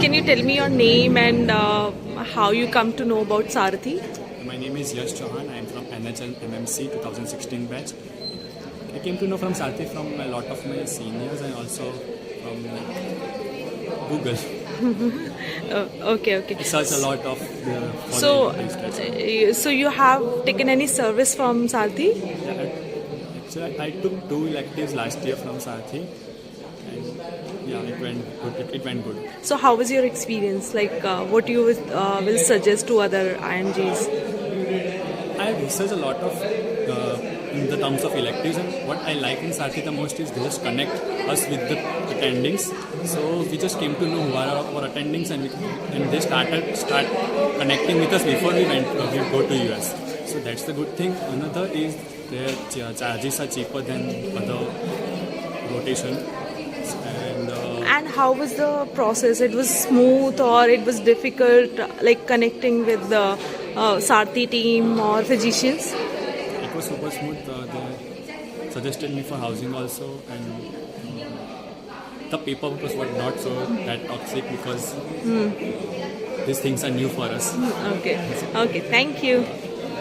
can you tell me your name and how you come to know about Sarthi? My name is Yash Chauhan. I am from NHL MMC 2016 batch. I came to know from Sarthi from a lot of my seniors and also from Google. Okay. I search a lot of the So, foreign so you have taken any service from Sarthi? Actually, I took 2 electives last year from Sarthi, and yeah, it went good. It went good. So how was your experience? Like what you will suggest to other IMGs? I have researched a lot of in the terms of electives, and what I like in Sarthi the most is they just connect us with the attendings. So we just came to know who are our attendings, and they start connecting with us before we go to US. So that's the good thing. Another is their charges are cheaper than other rotation, and And how was the process? It was smooth or it was difficult, like connecting with the Sarthi team or physicians? it was super smooth. They suggested me for housing also, and the paperwork was not so that toxic because these things are new for us. Okay. Thank you.